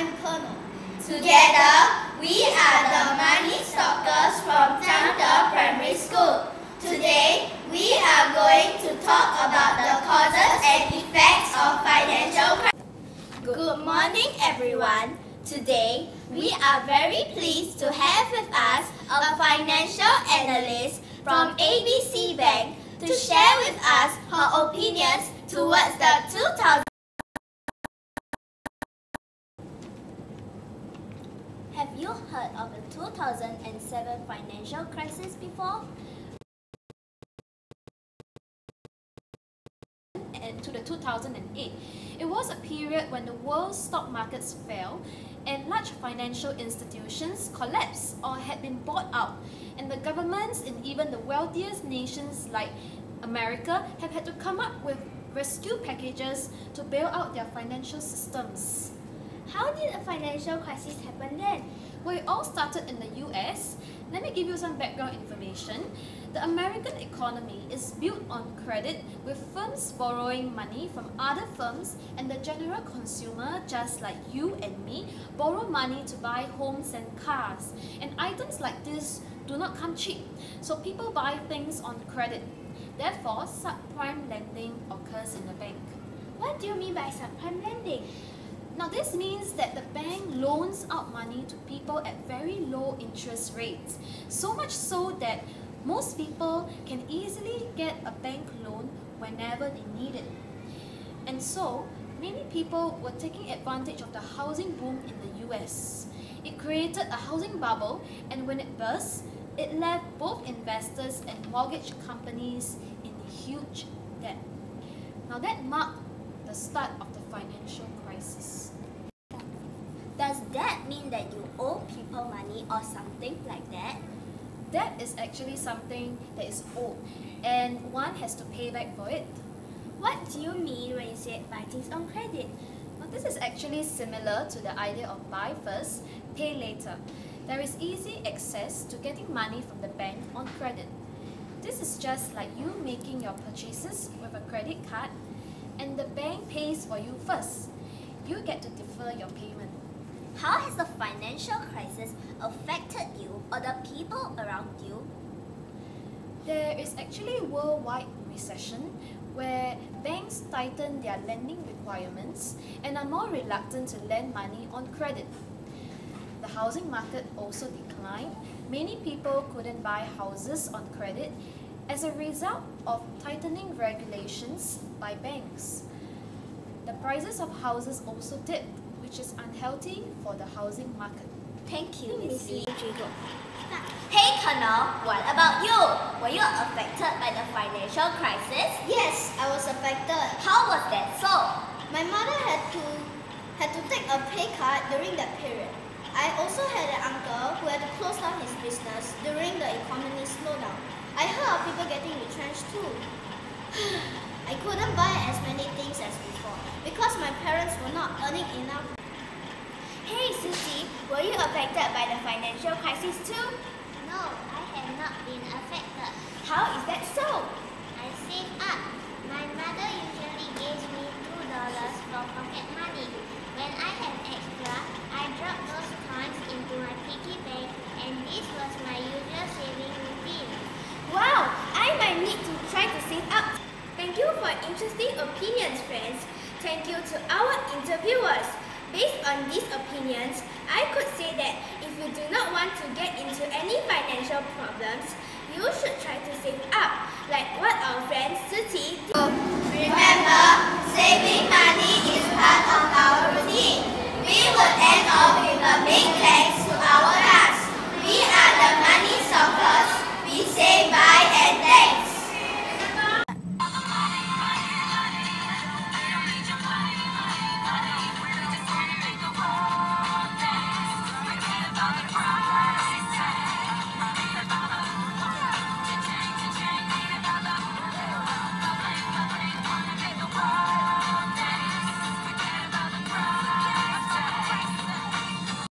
I'm Colonel. Together, we are the Money Stalkers from Zhangde Primary School. Today, we are going to talk about the causes and effects of financial crisis. Good morning, everyone. Today, we are very pleased to have with us a financial analyst from ABC Bank to share with us her opinions towards the 2000. Have you heard of the 2007 financial crisis before? And to the 2008, it was a period when the world's stock markets fell and large financial institutions collapsed or had been bought out, and the governments in even the wealthiest nations like America have had to come up with rescue packages to bail out their financial systems. How did a financial crisis happen then? Well, it all started in the US. Let me give you some background information. The American economy is built on credit, with firms borrowing money from other firms, and the general consumer, just like you and me, borrow money to buy homes and cars. And items like this do not come cheap, so people buy things on credit. Therefore, subprime lending occurs in the bank. What do you mean by subprime lending? Now, this means that the bank loans out money to people at very low interest rates, so much so that most people can easily get a bank loan whenever they need it. And so, many people were taking advantage of the housing boom in the US. It created a housing bubble, and when it burst, it left both investors and mortgage companies in huge debt. Now, that marked the start of the financial crisis. Does that mean that you owe people money or something like that? That is actually something that is owed, and one has to pay back for it. What do you mean when you say buy things on credit? Now, this is actually similar to the idea of buy first, pay later. There is easy access to getting money from the bank on credit. This is just like you making your purchases with a credit card, and the bank pays for you first. You get to defer your payment. How has the financial crisis affected you or the people around you? There is actually a worldwide recession where banks tighten their lending requirements and are more reluctant to lend money on credit. The housing market also declined. Many people couldn't buy houses on credit as a result of tightening regulations by banks. The prices of houses also dipped, which is unhealthy for the housing market. Thank you, Ms. Lee. Hey Colonel, what about you? Were you affected by the financial crisis? Yes, I was affected. How was that so? My mother had to take a pay cut during that period. I also had an uncle who had to close down his business during the economy slowdown. I heard of people getting retrenched too. I couldn't buy as many things as before because my parents were not earning enough. Hey Susie, were you affected by the financial crisis too? No, I have not been affected. How is that so? I save up. My mother usually gives me $2 for pocket money. When I have extra, I drop those coins into my piggy bank, and this was my usual saving routine. Wow, I might need to try to save up. Thank you for interesting opinions, friends. Thank you to our interviewers. Based on these opinions, I could say that if you do not want to get into any financial problems, you should try to save up, like what our friend Suti did. Remember, saving money is part